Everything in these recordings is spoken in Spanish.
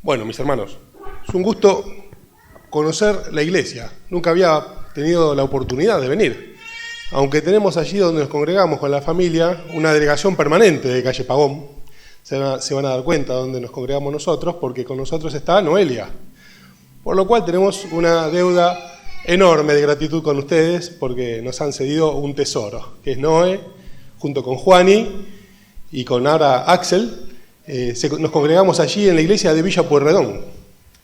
Bueno, mis hermanos, es un gusto conocer la iglesia. Nunca había tenido la oportunidad de venir, aunque tenemos allí donde nos congregamos con la familia una delegación permanente de calle Pagón. Se van a dar cuenta donde nos congregamos nosotros, porque con nosotros está Noelia, por lo cual tenemos una deuda enorme de gratitud con ustedes, porque nos han cedido un tesoro, que es Noé, junto con Juani y con ahora Axel. Nos congregamos allí en la iglesia de Villa Pueyrredón,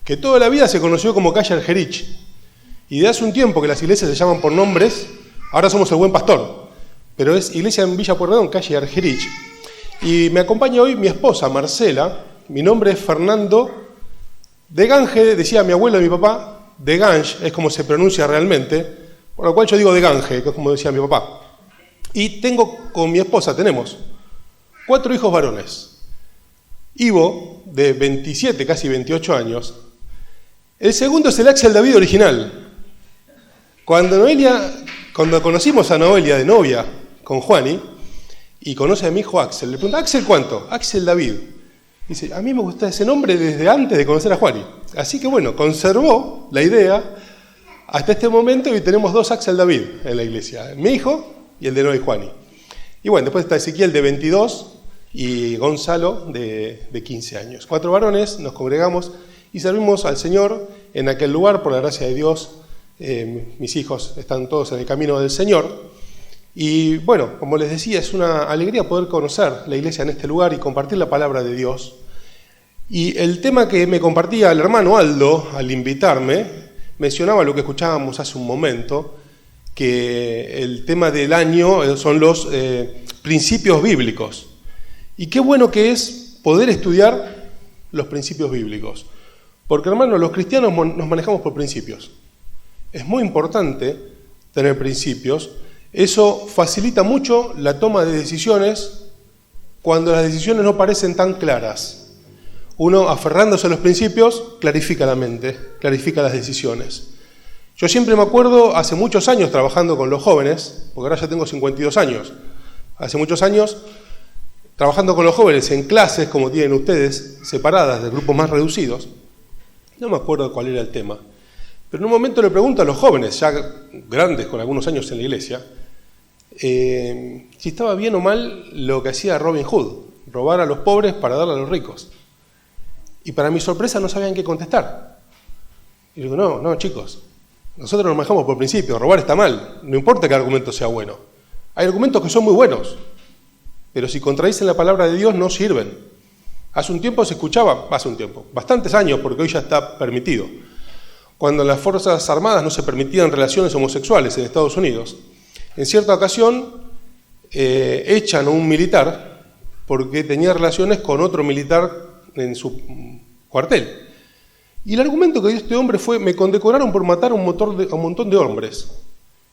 que toda la vida se conoció como calle Argerich, y de hace un tiempo que las iglesias se llaman por nombres. Ahora somos el Buen Pastor, pero es iglesia en Villa Pueyrredón, calle Argerich. Y me acompaña hoy mi esposa Marcela. Mi nombre es Fernando de Gange, decía mi abuelo y mi papá. De Gange es como se pronuncia realmente, por lo cual yo digo de Gange, que es como decía mi papá. Y con mi esposa tenemos 4 hijos varones. Ivo, de 27, casi 28 años. El segundo es el Axel David original. Cuando conocimos a Noelia de novia con Juani, y conoce a mi hijo Axel, le pregunta: ¿Axel cuánto? Axel David. Dice: a mí me gusta ese nombre desde antes de conocer a Juani. Así que bueno, conservó la idea hasta este momento, y tenemos 2 Axel David en la iglesia, mi hijo y el de Noé y Juani. Y bueno, después está Ezequiel de 22 y Gonzalo de 15 años. 4 varones, nos congregamos y servimos al Señor en aquel lugar, por la gracia de Dios. Mis hijos están todos en el camino del Señor. Y bueno, como les decía, es una alegría poder conocer la iglesia en este lugar y compartir la palabra de Dios. Y el tema que me compartía el hermano Aldo al invitarme, mencionaba lo que escuchábamos hace un momento, que el tema del año son los principios bíblicos. Y qué bueno que es poder estudiar los principios bíblicos. Porque, hermanos, los cristianos nos manejamos por principios. Es muy importante tener principios. Eso facilita mucho la toma de decisiones cuando las decisiones no parecen tan claras. Uno, aferrándose a los principios, clarifica la mente, clarifica las decisiones. Yo siempre me acuerdo, hace muchos años trabajando con los jóvenes, porque ahora ya tengo 52 años, hace muchos años trabajando con los jóvenes en clases, como tienen ustedes, separadas de grupos más reducidos. No me acuerdo cuál era el tema, pero en un momento le pregunto a los jóvenes, ya grandes, con algunos años en la iglesia, si estaba bien o mal lo que hacía Robin Hood, robar a los pobres para darle a los ricos. Y para mi sorpresa no sabían qué contestar. Y digo: no, chicos, nosotros nos manejamos por principio, robar está mal, no importa que el argumento sea bueno. Hay argumentos que son muy buenos, pero si contradicen la palabra de Dios no sirven. Hace un tiempo se escuchaba, bastantes años, porque hoy ya está permitido, cuando en las Fuerzas Armadas no se permitían relaciones homosexuales en Estados Unidos. En cierta ocasión echan a un militar porque tenía relaciones con otro militar en su cuartel. Y el argumento que dio este hombre fue: me condecoraron por matar a un montón de hombres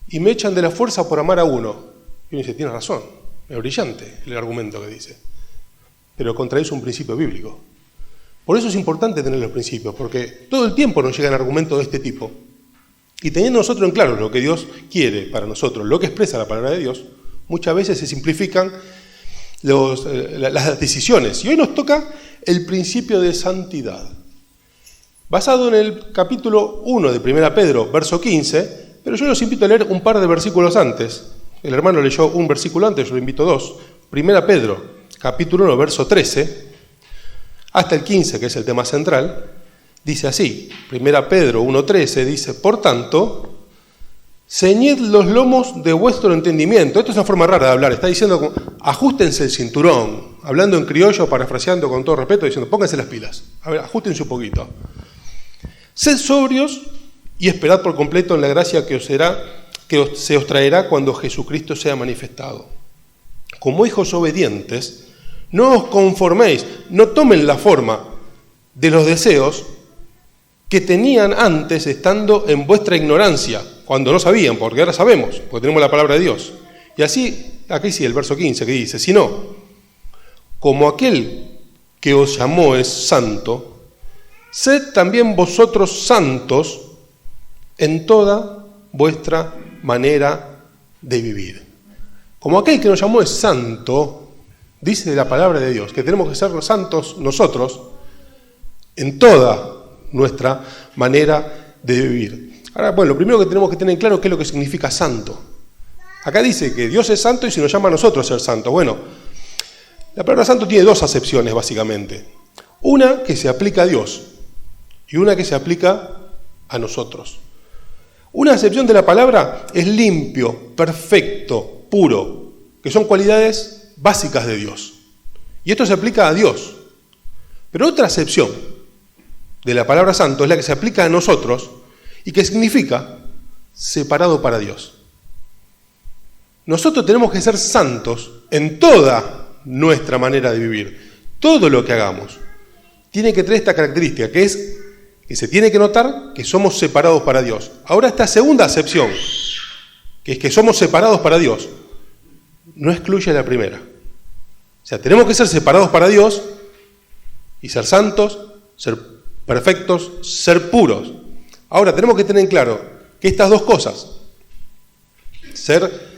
y me echan de la fuerza por amar a uno. Y uno dice: tiene razón, es brillante el argumento que dice, pero contradice un principio bíblico. Por eso es importante tener los principios, porque todo el tiempo nos llegan argumentos de este tipo. Y teniendo nosotros en claro lo que Dios quiere para nosotros, lo que expresa la palabra de Dios, muchas veces se simplifican las decisiones. Y hoy nos toca el principio de santidad, basado en el capítulo 1 de 1 Pedro, verso 15, pero yo los invito a leer un par de versículos antes. El hermano leyó un versículo antes, yo lo invito 2. 1 Pedro, capítulo 1, verso 13, hasta el 15, que es el tema central. Dice así, 1 Pedro 1.13, dice: por tanto, ceñid los lomos de vuestro entendimiento. Esto es una forma rara de hablar, está diciendo: ajustense el cinturón, hablando en criollo, parafraseando con todo respeto, diciendo: pónganse las pilas, a ver, ajustense un poquito. Sed sobrios y esperad por completo en la gracia que se os traerá cuando Jesucristo sea manifestado. Como hijos obedientes, no os conforméis, no tomen la forma de los deseos que tenían antes estando en vuestra ignorancia, cuando no sabían, porque ahora sabemos, porque tenemos la palabra de Dios. Y así, aquí sí, el verso 15 que dice: sino, como aquel que os llamó es santo, sed también vosotros santos en toda vuestra manera de vivir. Como aquel que nos llamó es santo, dice la palabra de Dios, que tenemos que ser santos nosotros en toda nuestra manera de vivir. Ahora, bueno, lo primero que tenemos que tener claro es qué es lo que significa santo. Acá dice que Dios es santo y se nos llama a nosotros a ser santos. Bueno, la palabra santo tiene dos acepciones básicamente. Una que se aplica a Dios y una que se aplica a nosotros. Una acepción de la palabra es limpio, perfecto, puro, que son cualidades básicas de Dios. Y esto se aplica a Dios. Pero otra acepción de la palabra santo es la que se aplica a nosotros y que significa separado para Dios. Nosotros tenemos que ser santos en toda nuestra manera de vivir. Todo lo que hagamos tiene que tener esta característica, que es que se tiene que notar que somos separados para Dios. Ahora esta segunda acepción, que es que somos separados para Dios, no excluye la primera. O sea, tenemos que ser separados para Dios y ser santos, ser perfectos, ser puros. Ahora tenemos que tener en claro que estas dos cosas, ser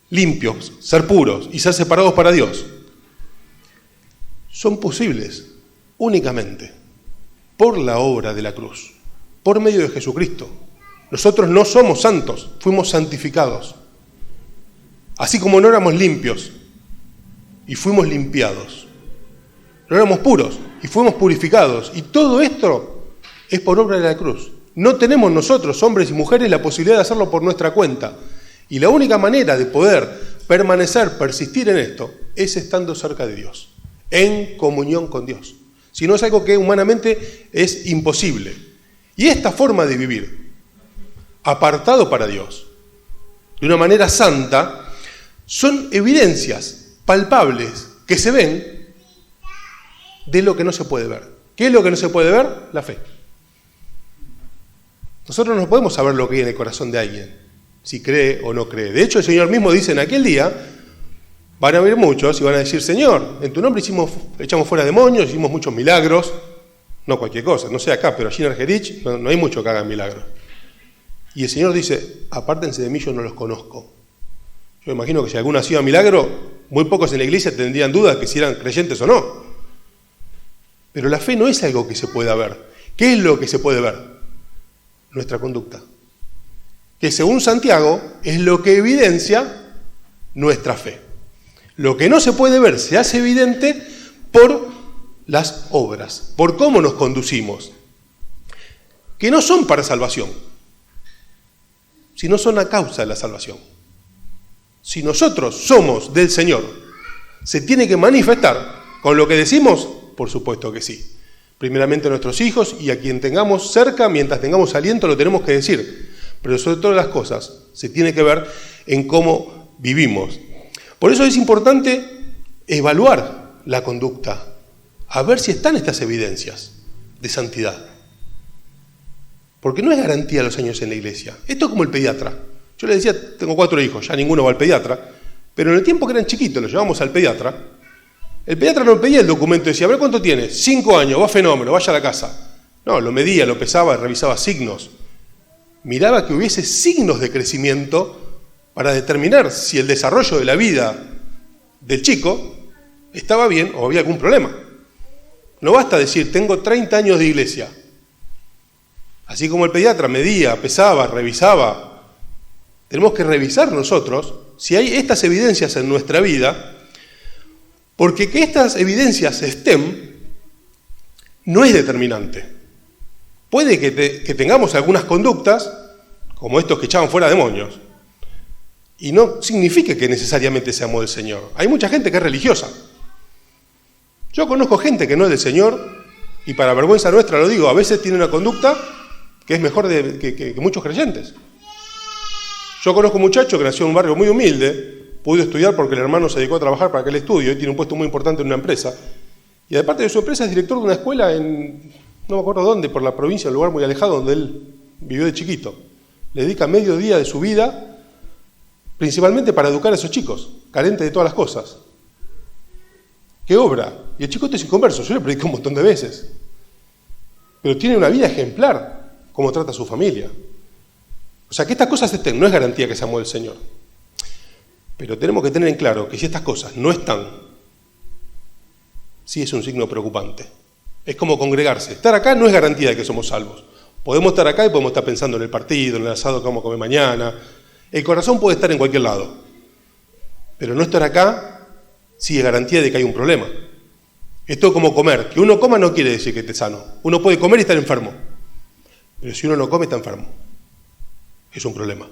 limpios, ser puros y ser separados para Dios, son posibles únicamente por la obra de la cruz, por medio de Jesucristo. Nosotros no somos santos, fuimos santificados. Así como no éramos limpios y fuimos limpiados. No éramos puros y fuimos purificados. Y todo esto es por obra de la cruz. No tenemos nosotros, hombres y mujeres, la posibilidad de hacerlo por nuestra cuenta. Y la única manera de poder permanecer, persistir en esto, es estando cerca de Dios, en comunión con Dios. Si no, es algo que humanamente es imposible. Y esta forma de vivir, apartado para Dios, de una manera santa, son evidencias palpables que se ven de lo que no se puede ver. ¿Qué es lo que no se puede ver? La fe. Nosotros no podemos saber lo que hay en el corazón de alguien, si cree o no cree. De hecho, el Señor mismo dice en aquel día, van a venir muchos y van a decir, Señor, en tu nombre echamos fuera demonios, hicimos muchos milagros, no cualquier cosa, no sé acá, pero allí en Argerich no hay mucho que hagan milagros. Y el Señor dice, apártense de mí, yo no los conozco. Yo imagino que si alguno hacía milagro, muy pocos en la iglesia tendrían dudas que si eran creyentes o no. Pero la fe no es algo que se pueda ver. ¿Qué es lo que se puede ver? Nuestra conducta. Que según Santiago es lo que evidencia nuestra fe. Lo que no se puede ver se hace evidente por las obras, por cómo nos conducimos, que no son para salvación, sino son a causa de la salvación. Si nosotros somos del Señor, ¿se tiene que manifestar con lo que decimos? Por supuesto que sí. Primeramente a nuestros hijos y a quien tengamos cerca, mientras tengamos aliento, lo tenemos que decir. Pero sobre todas las cosas, se tiene que ver en cómo vivimos. Por eso es importante evaluar la conducta, a ver si están estas evidencias de santidad. Porque no es garantía los años en la iglesia. Esto es como el pediatra. Yo le decía, tengo 4 hijos, ya ninguno va al pediatra, pero en el tiempo que eran chiquitos los llevamos al pediatra. El pediatra no pedía el documento y decía, a ver cuánto tienes, 5 años, va fenómeno, vaya a la casa. No, lo medía, lo pesaba, revisaba signos. Miraba que hubiese signos de crecimiento para determinar si el desarrollo de la vida del chico estaba bien o había algún problema. No basta decir, tengo 30 años de iglesia. Así como el pediatra medía, pesaba, revisaba, tenemos que revisar nosotros si hay estas evidencias en nuestra vida, porque que estas evidencias estén no es determinante. Puede que tengamos algunas conductas, como estos que echaban fuera demonios, y no signifique que necesariamente seamos del Señor. Hay mucha gente que es religiosa. Yo conozco gente que no es del Señor, y para vergüenza nuestra lo digo, a veces tiene una conducta que es mejor que muchos creyentes. Yo conozco un muchacho que nació en un barrio muy humilde, pudo estudiar porque el hermano se dedicó a trabajar para aquel estudio y tiene un puesto muy importante en una empresa. Y aparte de su empresa es director de una escuela en, no me acuerdo dónde, por la provincia, un lugar muy alejado donde él vivió de chiquito. Le dedica medio día de su vida principalmente para educar a esos chicos, carentes de todas las cosas. ¿Qué obra? Y el chico este es inconverso, yo le prediqué un montón de veces. Pero tiene una vida ejemplar, como trata a su familia. O sea, que estas cosas estén, no es garantía que seamos del Señor. Pero tenemos que tener en claro que si estas cosas no están, sí es un signo preocupante. Es como congregarse. Estar acá no es garantía de que somos salvos. Podemos estar acá y podemos estar pensando en el partido, en el asado que vamos a comer mañana. El corazón puede estar en cualquier lado. Pero no estar acá sí es garantía de que hay un problema. Esto es como comer. Que uno coma no quiere decir que esté sano. Uno puede comer y estar enfermo. Pero si uno no come, está enfermo. Es un problema.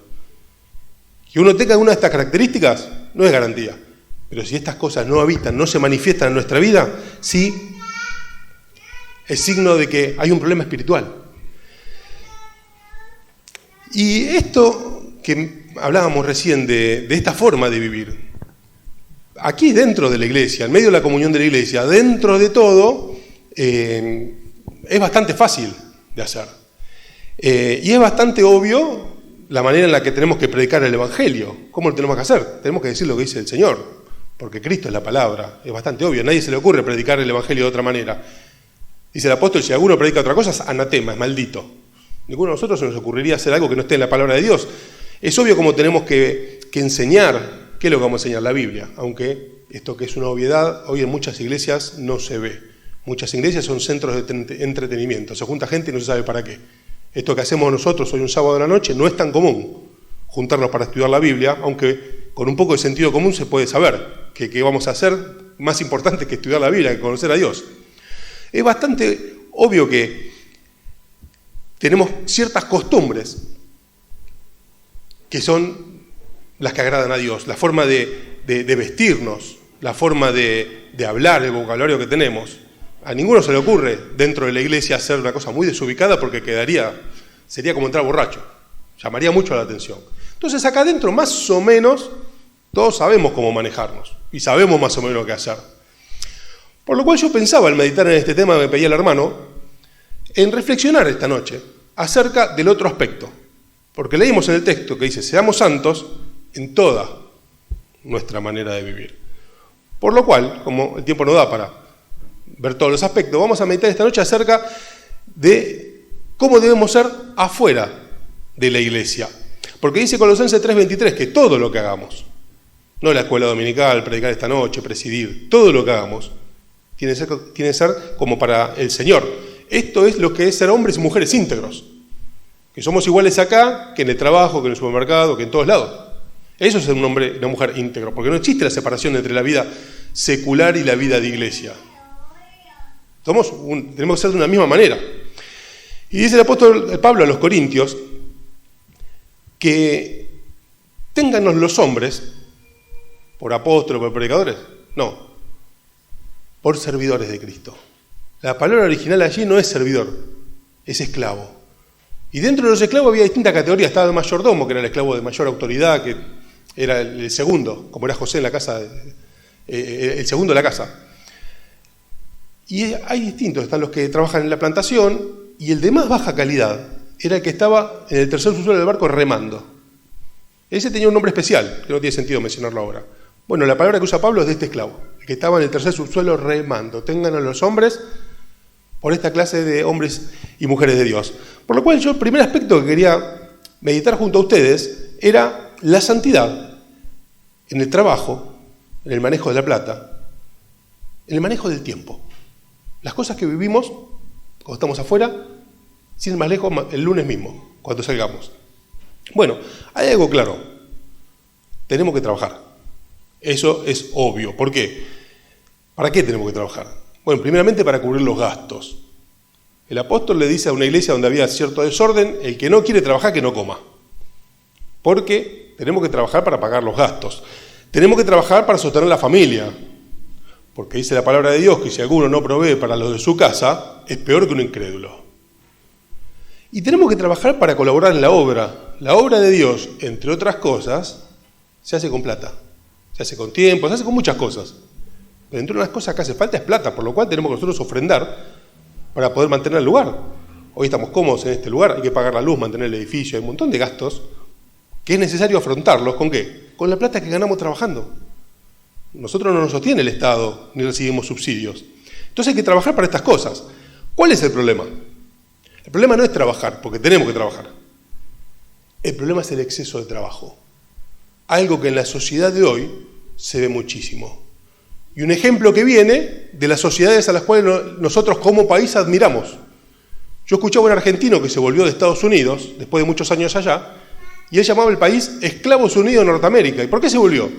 Que uno tenga una de estas características no es garantía. Pero si estas cosas no habitan, no se manifiestan en nuestra vida, sí es signo de que hay un problema espiritual. Y esto que hablábamos recién de esta forma de vivir, aquí dentro de la iglesia, en medio de la comunión de la iglesia, dentro de todo, es bastante fácil de hacer. Y es bastante obvio la manera en la que tenemos que predicar el Evangelio. ¿Cómo lo tenemos que hacer? Tenemos que decir lo que dice el Señor, porque Cristo es la palabra. Es bastante obvio, a nadie se le ocurre predicar el Evangelio de otra manera. Dice el apóstol, si alguno predica otra cosa, es anatema, es maldito. Ninguno de nosotros se nos ocurriría hacer algo que no esté en la palabra de Dios. Es obvio cómo tenemos que enseñar. ¿Qué es lo que vamos a enseñar? La Biblia. Aunque esto que es una obviedad, hoy en muchas iglesias no se ve. Muchas iglesias son centros de entretenimiento. Se junta gente y no se sabe para qué. Esto que hacemos nosotros hoy un sábado de la noche no es tan común, juntarnos para estudiar la Biblia, aunque con un poco de sentido común se puede saber que vamos a hacer más importante que estudiar la Biblia, que conocer a Dios. Es bastante obvio que tenemos ciertas costumbres que son las que agradan a Dios, la forma de vestirnos, la forma de hablar, el vocabulario que tenemos. A ninguno se le ocurre dentro de la iglesia hacer una cosa muy desubicada porque sería como entrar borracho, llamaría mucho la atención. Entonces acá adentro más o menos todos sabemos cómo manejarnos y sabemos más o menos qué hacer. Por lo cual yo pensaba al meditar en este tema que me pedía el hermano, en reflexionar esta noche acerca del otro aspecto. Porque leímos en el texto que dice, seamos santos en toda nuestra manera de vivir. Por lo cual, como el tiempo no da para ver todos los aspectos, vamos a meditar esta noche acerca de cómo debemos ser afuera de la iglesia. Porque dice Colosenses 3:23 que todo lo que hagamos, no la escuela dominical, predicar esta noche, presidir, todo lo que hagamos, tiene que ser como para el Señor. Esto es lo que es ser hombres y mujeres íntegros. Que somos iguales acá, que en el trabajo, que en el supermercado, que en todos lados. Eso es ser un hombre y una mujer íntegro, porque no existe la separación entre la vida secular y la vida de iglesia. Tenemos que ser de una misma manera. Y dice el apóstol Pablo a los Corintios que téngannos los hombres, por apóstoles, por predicadores, no, por servidores de Cristo. La palabra original allí no es servidor, es esclavo. Y dentro de los esclavos había distintas categorías. Estaba el mayordomo, que era el esclavo de mayor autoridad, que era el segundo, como era José en la casa, el segundo de la casa. Y hay distintos, están los que trabajan en la plantación, y el de más baja calidad era el que estaba en el tercer subsuelo del barco remando. Ese tenía un nombre especial, que no tiene sentido mencionarlo ahora. Bueno, la palabra que usa Pablo es de este esclavo, el que estaba en el tercer subsuelo remando. Tengan a los hombres por esta clase de hombres y mujeres de Dios. Por lo cual yo el primer aspecto que quería meditar junto a ustedes era la santidad en el trabajo, en el manejo de la plata, en el manejo del tiempo. Las cosas que vivimos cuando estamos afuera, sin ir más lejos, el lunes mismo, cuando salgamos. Bueno, hay algo claro. Tenemos que trabajar. Eso es obvio. ¿Por qué? ¿Para qué tenemos que trabajar? Bueno, primeramente para cubrir los gastos. El apóstol le dice a una iglesia donde había cierto desorden, el que no quiere trabajar, que no coma. Porque tenemos que trabajar para pagar los gastos. Tenemos que trabajar para sostener la familia. Porque dice la palabra de Dios que si alguno no provee para los de su casa, es peor que un incrédulo. Y tenemos que trabajar para colaborar en la obra. La obra de Dios, entre otras cosas, se hace con plata. Se hace con tiempo, se hace con muchas cosas. Pero entre unas cosas que hace falta es plata, por lo cual tenemos que nosotros ofrendar para poder mantener el lugar. Hoy estamos cómodos en este lugar, hay que pagar la luz, mantener el edificio, hay un montón de gastos que es necesario afrontarlos. ¿Con qué? Con la plata que ganamos trabajando. Nosotros no nos sostiene el Estado, ni recibimos subsidios. Entonces hay que trabajar para estas cosas. ¿Cuál es el problema? El problema no es trabajar, porque tenemos que trabajar. El problema es el exceso de trabajo. Algo que en la sociedad de hoy se ve muchísimo. y un ejemplo que viene de las sociedades a las cuales nosotros como país admiramos. Yo escuchaba a un argentino que se volvió de Estados Unidos, después de muchos años allá, y él llamaba el país Esclavos Unidos de Norteamérica. ¿Y por qué se volvió?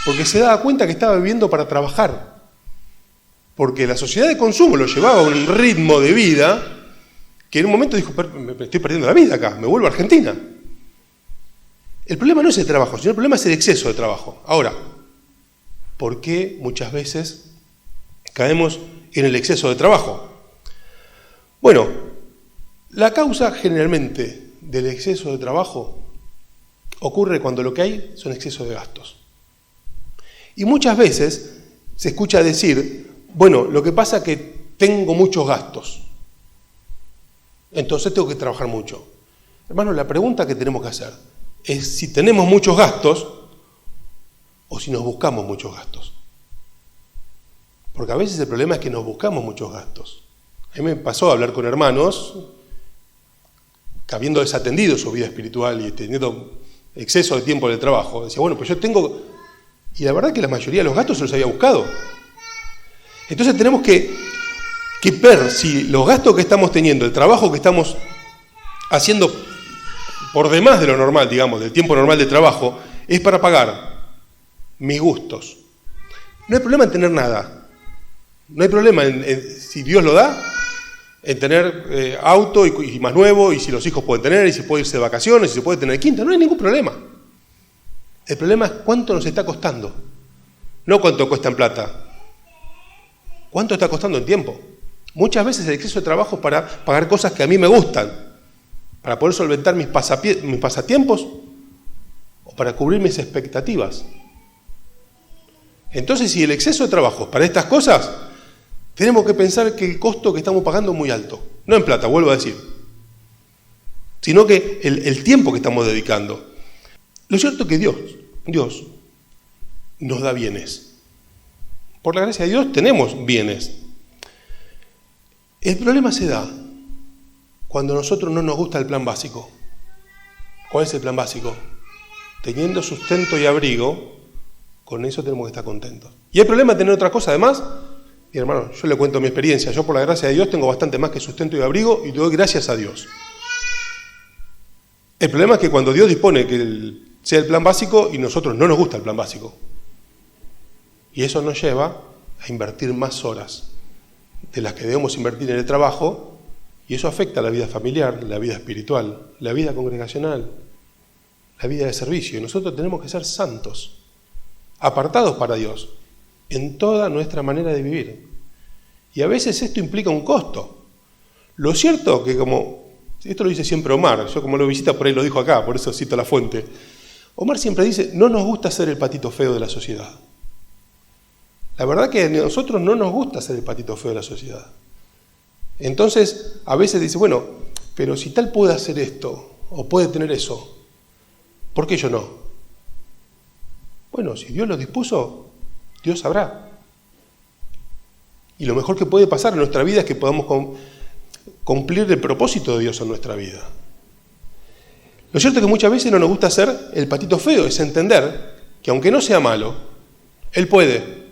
Porque se daba cuenta que estaba viviendo para trabajar. Porque la sociedad de consumo lo llevaba a un ritmo de vida que en un momento dijo, me estoy perdiendo la vida acá, me vuelvo a Argentina. El problema no es el trabajo, sino el problema es el exceso de trabajo. Ahora, ¿por qué muchas veces caemos en el exceso de trabajo? Bueno, la causa generalmente del exceso de trabajo ocurre cuando lo que hay son excesos de gastos. Y muchas veces se escucha decir, bueno, lo que pasa es que tengo muchos gastos, entonces tengo que trabajar mucho. Hermanos, la pregunta que tenemos que hacer es si tenemos muchos gastos o si nos buscamos muchos gastos. Porque a veces el problema es que nos buscamos muchos gastos. A mí me pasó a hablar con hermanos que habiendo desatendido su vida espiritual y teniendo exceso de tiempo en el trabajo, decía, bueno, pues yo tengo... Y la verdad es que la mayoría de los gastos se los había buscado. Entonces tenemos que ver si los gastos que estamos teniendo, el trabajo que estamos haciendo por demás de lo normal, digamos, del tiempo normal de trabajo, es para pagar mis gustos. No hay problema en tener nada. No hay problema si Dios lo da, en tener auto y más nuevo, y si los hijos pueden tener, y si puede irse de vacaciones, y si se puede tener quinta, no hay ningún problema. El problema es cuánto nos está costando, no cuánto cuesta en plata. ¿Cuánto está costando en tiempo? Muchas veces el exceso de trabajo es para pagar cosas que a mí me gustan, para poder solventar mis pasatiempos o para cubrir mis expectativas. Entonces, si el exceso de trabajo es para estas cosas, tenemos que pensar que el costo que estamos pagando es muy alto. No en plata, vuelvo a decir, sino que el tiempo que estamos dedicando. Lo cierto es que Dios nos da bienes. Por la gracia de Dios tenemos bienes. El problema se da cuando a nosotros no nos gusta el plan básico. ¿Cuál es el plan básico? Teniendo sustento y abrigo, con eso tenemos que estar contentos. ¿Y hay problema de tener otra cosa además? Mi hermano, yo le cuento mi experiencia. Yo por la gracia de Dios tengo bastante más que sustento y abrigo y doy gracias a Dios. El problema es que cuando Dios dispone que sea el plan básico y nosotros no nos gusta el plan básico. Y eso nos lleva a invertir más horas de las que debemos invertir en el trabajo, y eso afecta a la vida familiar, la vida espiritual, la vida congregacional, la vida de servicio. Y nosotros tenemos que ser santos, apartados para Dios, en toda nuestra manera de vivir. Y a veces esto implica un costo. Lo cierto que esto lo dice siempre Omar, yo como lo visita por ahí lo dijo acá, por eso cito la fuente. Omar siempre dice, no nos gusta ser el patito feo de la sociedad. La verdad que a nosotros no nos gusta ser el patito feo de la sociedad. Entonces, a veces dice, bueno, pero si tal puede hacer esto, o puede tener eso, ¿por qué yo no? Bueno, si Dios lo dispuso, Dios sabrá. Y lo mejor que puede pasar en nuestra vida es que podamos cumplir el propósito de Dios en nuestra vida. Lo cierto es que muchas veces no nos gusta ser el patito feo, es entender que aunque no sea malo, Él puede.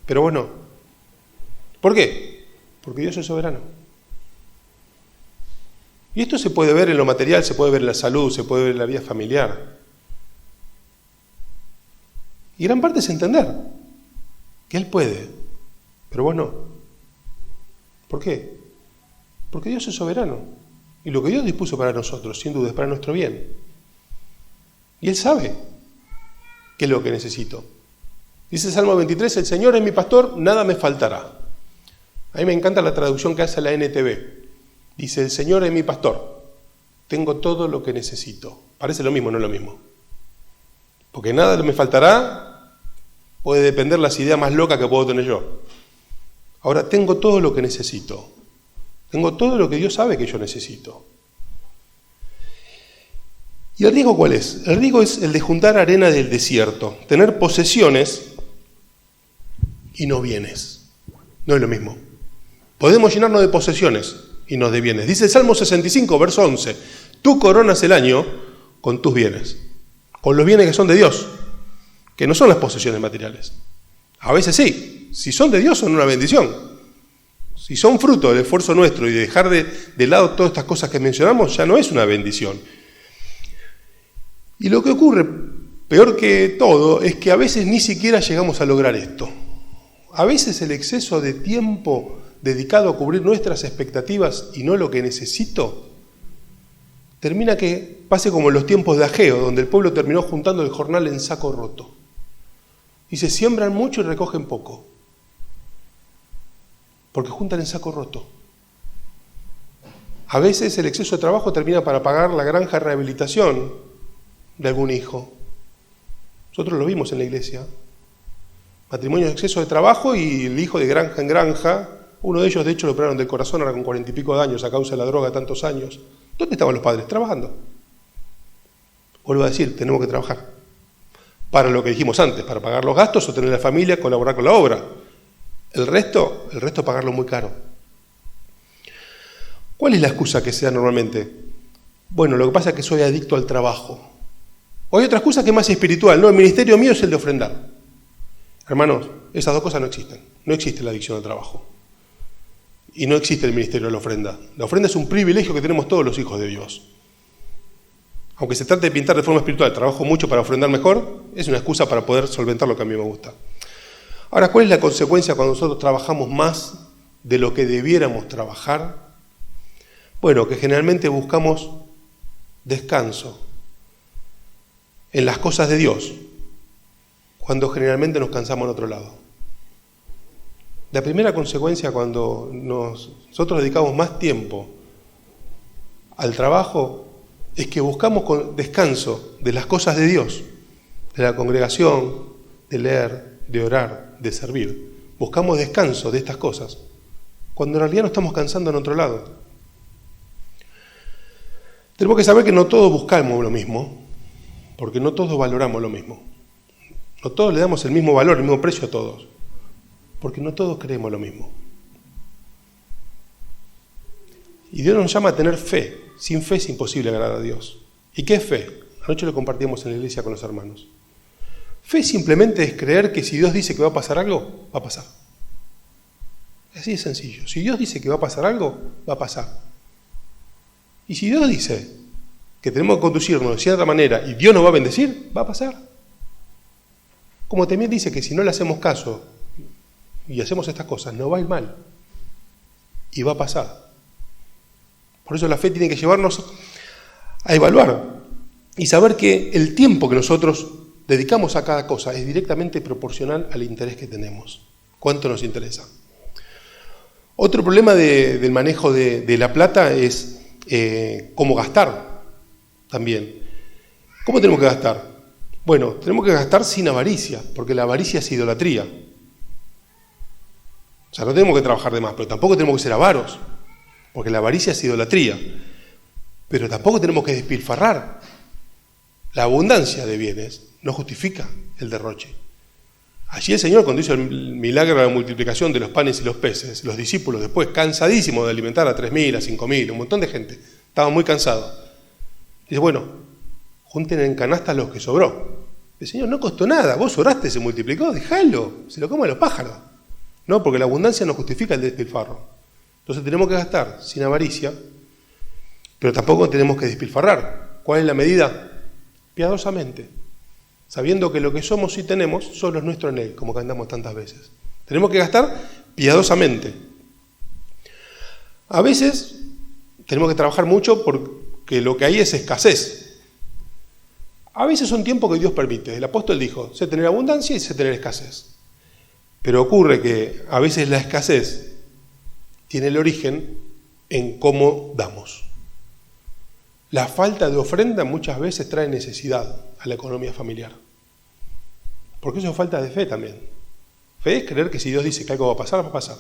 Pero bueno, ¿por qué? Porque Dios es soberano. Y esto se puede ver en lo material, se puede ver en la salud, se puede ver en la vida familiar. Y gran parte es entender que Él puede, pero vos no. ¿Por qué? Porque Dios es soberano. Y lo que Dios dispuso para nosotros, sin duda, es para nuestro bien. Y Él sabe qué es lo que necesito. Dice el Salmo 23, el Señor es mi pastor, nada me faltará. A mí me encanta la traducción que hace la NTV. Dice, el Señor es mi pastor, tengo todo lo que necesito. Parece lo mismo, no es lo mismo. Porque nada me faltará, puede depender las ideas más locas que puedo tener yo. Ahora tengo todo lo que necesito. Tengo todo lo que Dios sabe que yo necesito. ¿Y el riesgo cuál es? El riesgo es el de juntar arena del desierto, tener posesiones y no bienes. No es lo mismo. Podemos llenarnos de posesiones y no de bienes. Dice el Salmo 65, verso 11, tú coronas el año con tus bienes, con los bienes que son de Dios, que no son las posesiones materiales. A veces sí. Si son de Dios, son una bendición. Si son fruto del esfuerzo nuestro y de dejar de lado todas estas cosas que mencionamos, ya no es una bendición. Y lo que ocurre, peor que todo, es que a veces ni siquiera llegamos a lograr esto. A veces el exceso de tiempo dedicado a cubrir nuestras expectativas y no lo que necesito, termina que pase como en los tiempos de Ageo, donde el pueblo terminó juntando el jornal en saco roto. Y se siembran mucho y recogen poco. Porque juntan en saco roto. A veces el exceso de trabajo termina para pagar la granja de rehabilitación de algún hijo. Nosotros lo vimos en la iglesia. Matrimonios de exceso de trabajo y el hijo de granja en granja. Uno de ellos, de hecho, lo operaron del corazón ahora con 40 y pico de años a causa de la droga tantos años. ¿Dónde estaban los padres? Trabajando. Vuelvo a decir, tenemos que trabajar. Para lo que dijimos antes, para pagar los gastos, sostener la familia, colaborar con la obra. El resto pagarlo muy caro. ¿Cuál es la excusa que se da normalmente? Bueno, lo que pasa es que soy adicto al trabajo. O hay otra excusa que es más espiritual. No, el ministerio mío es el de ofrendar. Hermanos, esas dos cosas no existen. No existe la adicción al trabajo. Y no existe el ministerio de la ofrenda. La ofrenda es un privilegio que tenemos todos los hijos de Dios. Aunque se trate de pintar de forma espiritual, trabajo mucho para ofrendar mejor, es una excusa para poder solventar lo que a mí me gusta. Ahora, ¿cuál es la consecuencia cuando nosotros trabajamos más de lo que debiéramos trabajar? Bueno, que generalmente buscamos descanso en las cosas de Dios, cuando generalmente nos cansamos en otro lado. La primera consecuencia cuando nosotros dedicamos más tiempo al trabajo es que buscamos descanso de las cosas de Dios, de la congregación, de leer, de orar, de servir. Buscamos descanso de estas cosas, cuando en realidad nos estamos cansando en otro lado. Tenemos que saber que no todos buscamos lo mismo, porque no todos valoramos lo mismo. No todos le damos el mismo valor, el mismo precio a todos, porque no todos creemos lo mismo. Y Dios nos llama a tener fe. Sin fe es imposible agradar a Dios. ¿Y qué es fe? Anoche lo compartimos en la iglesia con los hermanos. Fe simplemente es creer que si Dios dice que va a pasar algo, va a pasar. Así de sencillo. Si Dios dice que va a pasar algo, va a pasar. Y si Dios dice que tenemos que conducirnos de cierta manera y Dios nos va a bendecir, va a pasar. Como también dice que si no le hacemos caso y hacemos estas cosas, nos va a ir mal. Y va a pasar. Por eso la fe tiene que llevarnos a evaluar y saber que el tiempo que nosotros dedicamos a cada cosa es directamente proporcional al interés que tenemos. ¿Cuánto nos interesa? Otro problema del manejo de la plata es cómo gastar también. ¿Cómo tenemos que gastar? Bueno, tenemos que gastar sin avaricia, porque la avaricia es idolatría. O sea, no tenemos que trabajar de más, pero tampoco tenemos que ser avaros, porque la avaricia es idolatría. Pero tampoco tenemos que despilfarrar. La abundancia de bienes no justifica el derroche. Allí el Señor, cuando hizo el milagro de la multiplicación de los panes y los peces, los discípulos después, cansadísimos de alimentar a 3.000, a 5.000, un montón de gente, estaban muy cansados. Dice, bueno, junten en canastas los que sobró. El Señor, no costó nada, vos oraste, se multiplicó, dejalo, se lo comen los pájaros. No, porque la abundancia no justifica el despilfarro. Entonces tenemos que gastar sin avaricia, pero tampoco tenemos que despilfarrar. ¿Cuál es la medida? Piadosamente, sabiendo que lo que somos y tenemos solo es nuestro en Él, como cantamos tantas veces. Tenemos que gastar piadosamente. A veces tenemos que trabajar mucho porque lo que hay es escasez. A veces son tiempos que Dios permite. El apóstol dijo, sé tener abundancia y sé tener escasez. Pero ocurre que a veces la escasez tiene el origen en cómo damos. La falta de ofrenda muchas veces trae necesidad a la economía familiar. Porque eso es falta de fe también. Fe es creer que si Dios dice que algo va a pasar, va a pasar.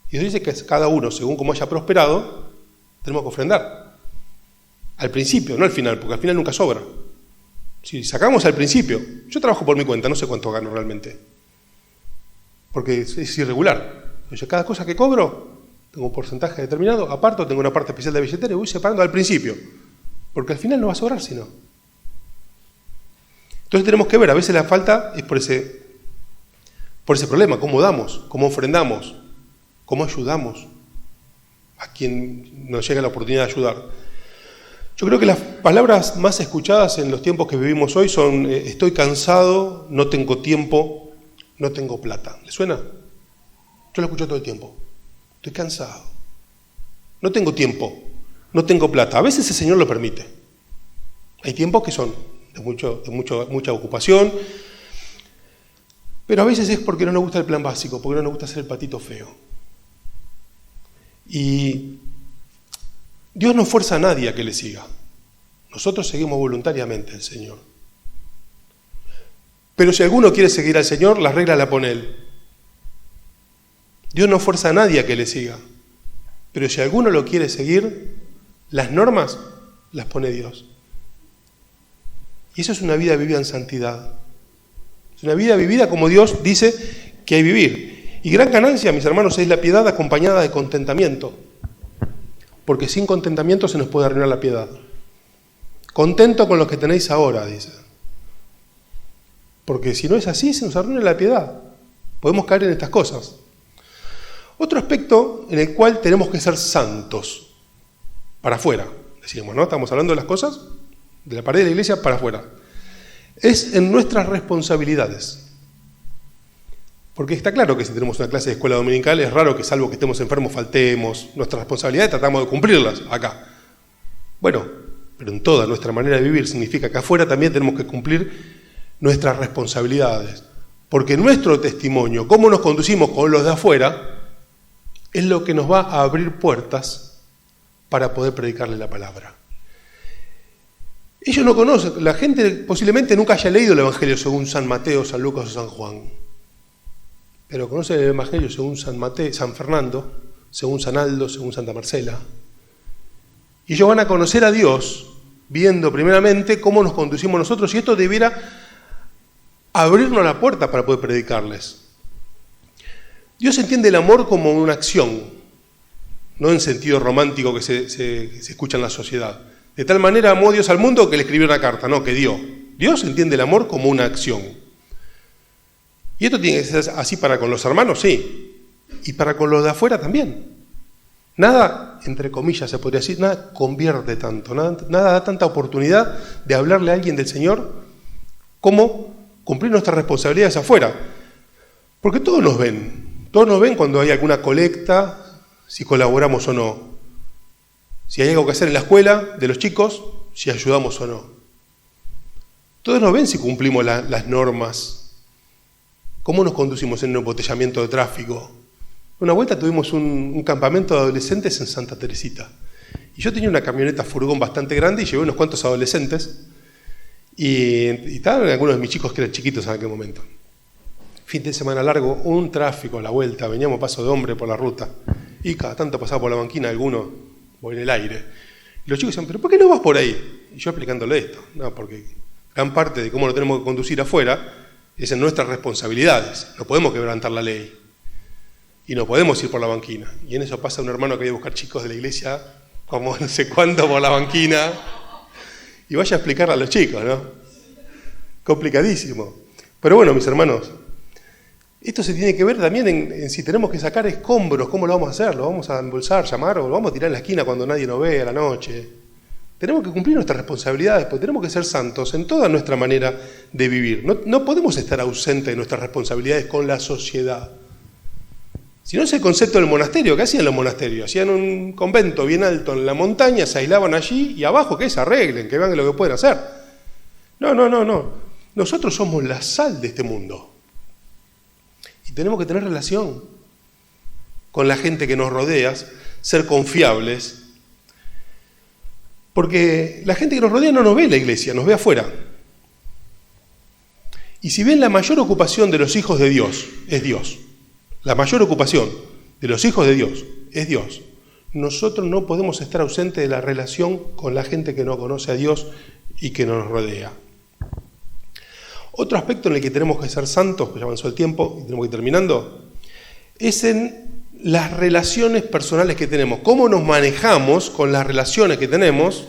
Y Dios dice que cada uno, según como haya prosperado, tenemos que ofrendar. Al principio, no al final, porque al final nunca sobra. Si sacamos al principio, yo trabajo por mi cuenta, no sé cuánto gano realmente. Porque es irregular. Entonces, cada cosa que cobro, tengo un porcentaje determinado, aparto, tengo una parte especial de billetera y voy separando al principio. Porque al final no va a sobrar, si no. Entonces tenemos que ver, a veces la falta es por ese por ese problema, cómo damos, cómo ofrendamos, cómo ayudamos a quien nos llega la oportunidad de ayudar. Yo creo que las palabras más escuchadas en los tiempos que vivimos hoy son estoy cansado, no tengo tiempo, no tengo plata. ¿Le suena? Yo lo escucho todo el tiempo. Estoy cansado, no tengo tiempo, no tengo plata. A veces el Señor lo permite. Hay tiempos que son de mucha ocupación, pero a veces es porque no nos gusta el plan básico, porque no nos gusta hacer el patito feo. Y Dios no fuerza a nadie a que le siga. Nosotros seguimos voluntariamente al Señor. Pero si alguno quiere seguir al Señor, las reglas las pone Él. Dios no fuerza a nadie a que le siga. Pero si alguno lo quiere seguir, las normas las pone Dios. Y eso es una vida vivida en santidad. Es una vida vivida como Dios dice que hay que vivir. Y gran ganancia, mis hermanos, es la piedad acompañada de contentamiento. Porque sin contentamiento se nos puede arruinar la piedad. Contento con lo que tenéis ahora, dice. Porque si no es así, se nos arruina la piedad. Podemos caer en estas cosas. Otro aspecto en el cual tenemos que ser santos. Para afuera, decimos, ¿no? Estamos hablando de las cosas de la pared de la iglesia para afuera. Es en nuestras responsabilidades. Porque está claro que si tenemos una clase de escuela dominical es raro que salvo que estemos enfermos faltemos. Nuestras responsabilidades tratamos de cumplirlas acá. Bueno, pero en toda nuestra manera de vivir significa que afuera también tenemos que cumplir nuestras responsabilidades. Porque nuestro testimonio, cómo nos conducimos con los de afuera, es lo que nos va a abrir puertas para poder predicarle la palabra. Ellos no conocen, la gente posiblemente nunca haya leído el Evangelio según San Mateo, San Lucas o San Juan. Pero conoce el Evangelio según San Mateo, San Fernando, según San Aldo, según Santa Marcela. Y ellos van a conocer a Dios viendo primeramente cómo nos conducimos nosotros, y esto debiera abrirnos la puerta para poder predicarles. Dios entiende el amor como una acción, no en sentido romántico que se escucha en la sociedad. De tal manera amó Dios al mundo que le escribió una carta, no, que dio. Dios entiende el amor como una acción. Y esto tiene que ser así para con los hermanos, sí, y para con los de afuera también. Nada, entre comillas se podría decir, nada convierte tanto, nada da tanta oportunidad de hablarle a alguien del Señor como cumplir nuestras responsabilidades afuera. Porque todos nos ven cuando hay alguna colecta, si colaboramos o no. Si hay algo que hacer en la escuela de los chicos, si ayudamos o no. Todos nos ven si cumplimos las normas. ¿Cómo nos conducimos en un embotellamiento de tráfico? Una vuelta tuvimos un campamento de adolescentes en Santa Teresita. Y yo tenía una camioneta furgón bastante grande y llevé unos cuantos adolescentes. Y estaban algunos de mis chicos que eran chiquitos en aquel momento. Fin de semana largo, un tráfico a la vuelta, veníamos paso de hombre por la ruta. Y cada tanto pasaba por la banquina alguno, voy en el aire. Y los chicos decían, ¿pero por qué no vas por ahí? Y yo explicándole esto. No, porque gran parte de cómo lo tenemos que conducir afuera es en nuestras responsabilidades. No podemos quebrantar la ley. Y no podemos ir por la banquina. Y en eso pasa un hermano que viene a buscar chicos de la iglesia, como no sé cuándo, por la banquina. Y vaya a explicarle a los chicos, ¿no? Complicadísimo. Pero bueno, mis hermanos, esto se tiene que ver también en si tenemos que sacar escombros, ¿cómo lo vamos a hacer? ¿Lo vamos a embolsar, llamar o lo vamos a tirar en la esquina cuando nadie nos ve a la noche? Tenemos que cumplir nuestras responsabilidades, porque tenemos que ser santos en toda nuestra manera de vivir. No podemos estar ausentes de nuestras responsabilidades con la sociedad. Si no es el concepto del monasterio, ¿qué hacían los monasterios? Hacían un convento bien alto en la montaña, se aislaban allí y abajo que se arreglen, que vean lo que pueden hacer. No. Nosotros somos la sal de este mundo. Y tenemos que tener relación con la gente que nos rodea, ser confiables. Porque la gente que nos rodea no nos ve en la iglesia, nos ve afuera. Y si bien la mayor ocupación de los hijos de Dios es Dios, la mayor ocupación de los hijos de Dios es Dios, nosotros no podemos estar ausentes de la relación con la gente que no conoce a Dios y que nos rodea. Otro aspecto en el que tenemos que ser santos, que ya avanzó el tiempo y tenemos que ir terminando, es en las relaciones personales que tenemos, cómo nos manejamos con las relaciones que tenemos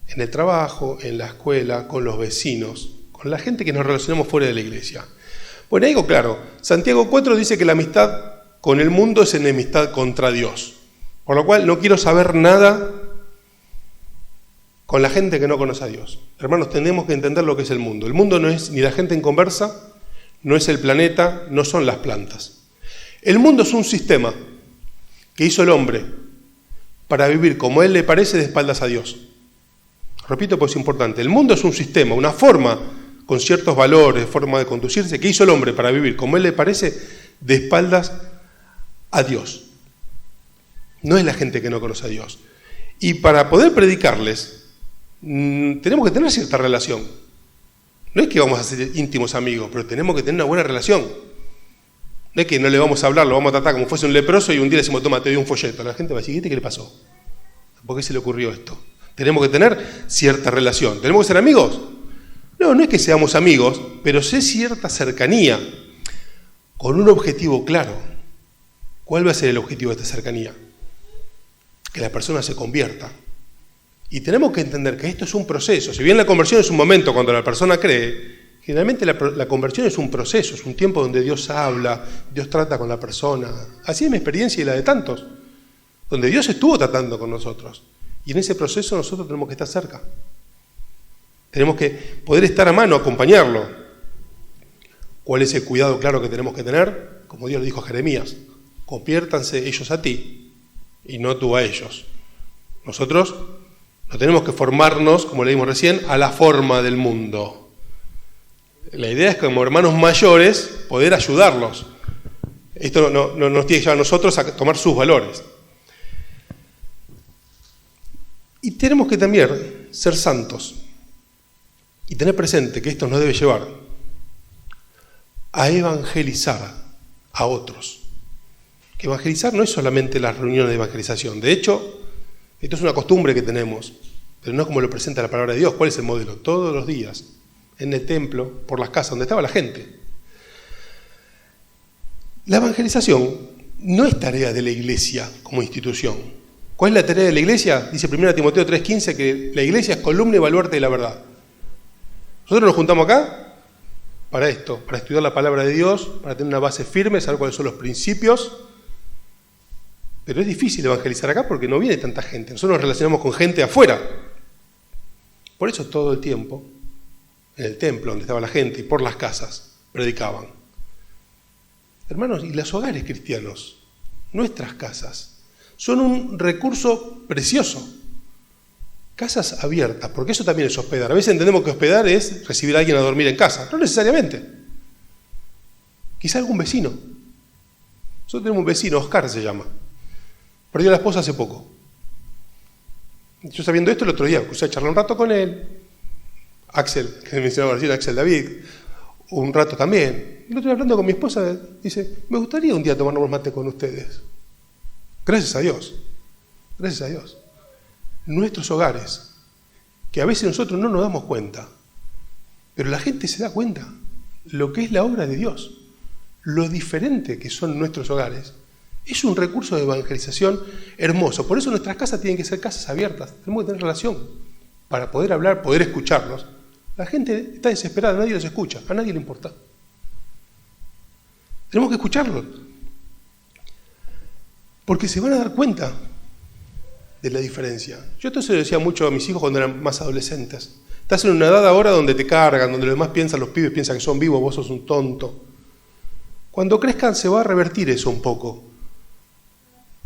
en el trabajo, en la escuela, con los vecinos, con la gente que nos relacionamos fuera de la iglesia. Bueno, digo claro, Santiago 4 dice que la amistad con el mundo es enemistad contra Dios. Por lo cual no quiero saber nada con la gente que no conoce a Dios. Hermanos, tenemos que entender lo que es el mundo. El mundo no es ni la gente en conversa, no es el planeta, no son las plantas. El mundo es un sistema que hizo el hombre para vivir como a él le parece de espaldas a Dios. Repito, pues es importante. El mundo es un sistema, una forma con ciertos valores, forma de conducirse, que hizo el hombre para vivir como a él le parece de espaldas a Dios. No es la gente que no conoce a Dios. Y para poder predicarles, tenemos que tener cierta relación. No es que vamos a ser íntimos amigos, pero tenemos que tener una buena relación. No es que no le vamos a hablar, lo vamos a tratar como fuese un leproso y un día le decimos, toma, te doy un folleto. La gente va a decir, ¿qué le pasó? ¿Por qué se le ocurrió esto? Tenemos que tener cierta relación. ¿Tenemos que ser amigos? No, no es que seamos amigos, pero sí cierta cercanía, con un objetivo claro. ¿Cuál va a ser el objetivo de esta cercanía? Que la persona se convierta. Y tenemos que entender que esto es un proceso. Si bien la conversión es un momento cuando la persona cree, generalmente la conversión es un proceso, es un tiempo donde Dios habla, Dios trata con la persona. Así es mi experiencia y la de tantos, donde Dios estuvo tratando con nosotros. Y en ese proceso nosotros tenemos que estar cerca. Tenemos que poder estar a mano, acompañarlo. ¿Cuál es el cuidado claro que tenemos que tener? Como Dios le dijo a Jeremías, conviértanse ellos a ti y no tú a ellos. Nosotros no tenemos que formarnos, como leímos recién, a la forma del mundo. La idea es que como hermanos mayores poder ayudarlos. Esto no nos tiene que llevar a nosotros a tomar sus valores. Y tenemos que también ser santos y tener presente que esto nos debe llevar a evangelizar a otros. Que evangelizar no es solamente las reuniones de evangelización. De hecho, esto es una costumbre que tenemos, pero no es como lo presenta la palabra de Dios. ¿Cuál es el modelo? Todos los días, en el templo, por las casas, donde estaba la gente. La evangelización no es tarea de la iglesia como institución. ¿Cuál es la tarea de la iglesia? Dice 1 Timoteo 3:15 que la iglesia es columna y baluarte de la verdad. Nosotros nos juntamos acá para esto, para estudiar la palabra de Dios, para tener una base firme, saber cuáles son los principios. Pero es difícil evangelizar acá porque no viene tanta gente. Nosotros nos relacionamos con gente afuera. Por eso todo el tiempo, en el templo donde estaba la gente y por las casas, predicaban. Hermanos, y los hogares cristianos, nuestras casas, son un recurso precioso. Casas abiertas, porque eso también es hospedar. A veces entendemos que hospedar es recibir a alguien a dormir en casa. No necesariamente. Quizá algún vecino. Nosotros tenemos un vecino, Oscar se llama. Perdió a la esposa hace poco. Yo sabiendo esto el otro día, puse a charlar un rato con él. Axel, que mencionaba recién, Axel David, un rato también. Y el otro día hablando con mi esposa, dice, me gustaría un día tomarnos mate con ustedes. Gracias a Dios. Gracias a Dios. Nuestros hogares, que a veces nosotros no nos damos cuenta, pero la gente se da cuenta lo que es la obra de Dios, lo diferente que son nuestros hogares. Es un recurso de evangelización hermoso. Por eso nuestras casas tienen que ser casas abiertas. Tenemos que tener relación para poder hablar, poder escucharlos. La gente está desesperada, nadie los escucha, a nadie le importa. Tenemos que escucharlos, porque se van a dar cuenta de la diferencia. Yo esto se lo decía mucho a mis hijos cuando eran más adolescentes. Estás en una edad ahora donde te cargan, donde los demás piensan, los pibes piensan que son vivos, vos sos un tonto. Cuando crezcan se va a revertir eso un poco.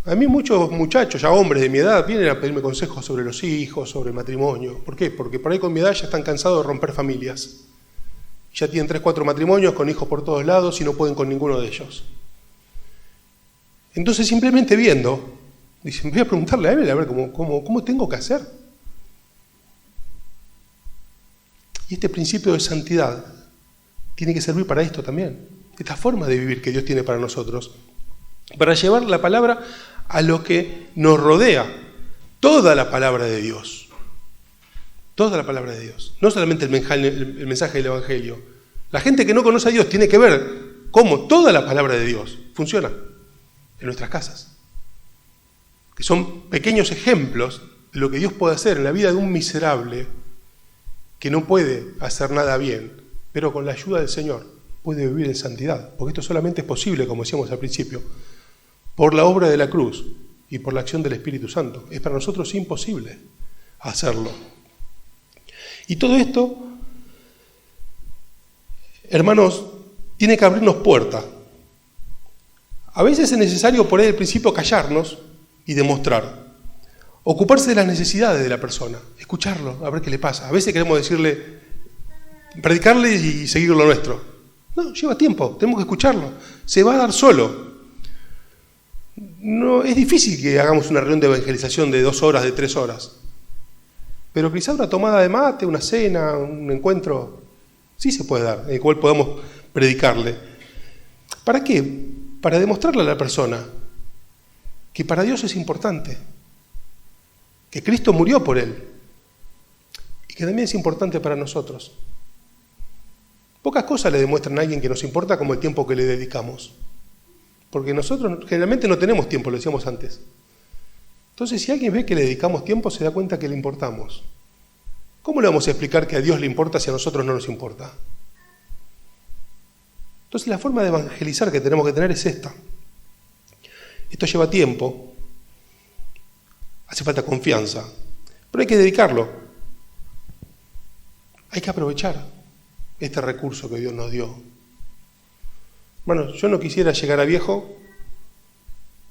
A mí muchos muchachos, ya hombres de mi edad, vienen a pedirme consejos sobre los hijos, sobre el matrimonio. ¿Por qué? Porque por ahí con mi edad ya están cansados de romper familias. Ya tienen 3, 4 matrimonios con hijos por todos lados y no pueden con ninguno de ellos. Entonces simplemente viendo, dicen, voy a preguntarle a él a ver cómo tengo que hacer. Y este principio de santidad tiene que servir para esto también. Esta forma de vivir que Dios tiene para nosotros. Para llevar la palabra a lo que nos rodea. Toda la palabra de Dios. Toda la palabra de Dios. No solamente el mensaje del Evangelio. La gente que no conoce a Dios tiene que ver cómo toda la palabra de Dios funciona en nuestras casas. Que son pequeños ejemplos de lo que Dios puede hacer en la vida de un miserable que no puede hacer nada bien, pero con la ayuda del Señor puede vivir en santidad, porque esto solamente es posible, como decíamos al principio, por la obra de la cruz y por la acción del Espíritu Santo. Es para nosotros imposible hacerlo. Y todo esto, hermanos, tiene que abrirnos puertas. A veces es necesario por ahí al principio callarnos y demostrar. Ocuparse de las necesidades de la persona, escucharlo, a ver qué le pasa. A veces queremos decirle, predicarle y seguir lo nuestro. No, lleva tiempo, tenemos que escucharlo. Se va a dar solo. No, es difícil que hagamos una reunión de evangelización de 2 horas, de 3 horas. Pero quizá una tomada de mate, una cena, un encuentro, sí se puede dar, en el cual podamos predicarle. ¿Para qué? Para demostrarle a la persona que para Dios es importante, que Cristo murió por él y que también es importante para nosotros. Pocas cosas le demuestran a alguien que nos importa como el tiempo que le dedicamos, porque nosotros generalmente no tenemos tiempo, lo decíamos antes. Entonces, si alguien ve que le dedicamos tiempo, se da cuenta que le importamos. ¿Cómo le vamos a explicar que a Dios le importa si a nosotros no nos importa? Entonces, la forma de evangelizar que tenemos que tener es esta. Esto lleva tiempo, hace falta confianza, pero hay que dedicarlo. Hay que aprovechar este recurso que Dios nos dio. Bueno, yo no quisiera llegar a viejo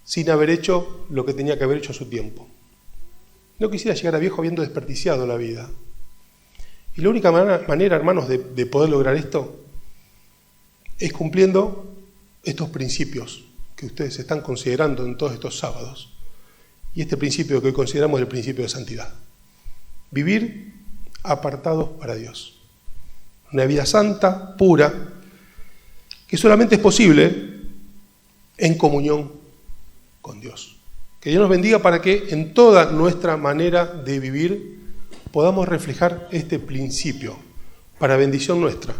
sin haber hecho lo que tenía que haber hecho a su tiempo. No quisiera llegar a viejo habiendo desperdiciado la vida. Y la única manera, hermanos, de poder lograr esto es cumpliendo estos principios que ustedes están considerando en todos estos sábados. Y este principio que hoy consideramos es el principio de santidad. Vivir apartados para Dios. Una vida santa, pura, que solamente es posible en comunión con Dios. Que Dios nos bendiga para que en toda nuestra manera de vivir podamos reflejar este principio para bendición nuestra,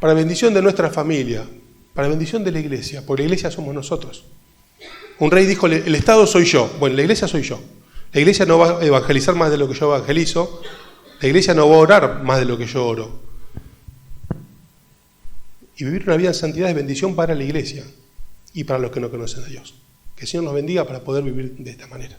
para bendición de nuestra familia, para bendición de la iglesia, porque la iglesia somos nosotros. Un rey dijo, el Estado soy yo. Bueno, la iglesia soy yo. La iglesia no va a evangelizar más de lo que yo evangelizo. La iglesia no va a orar más de lo que yo oro. Y vivir una vida en santidad es bendición para la iglesia y para los que no conocen a Dios. Que el Señor nos bendiga para poder vivir de esta manera.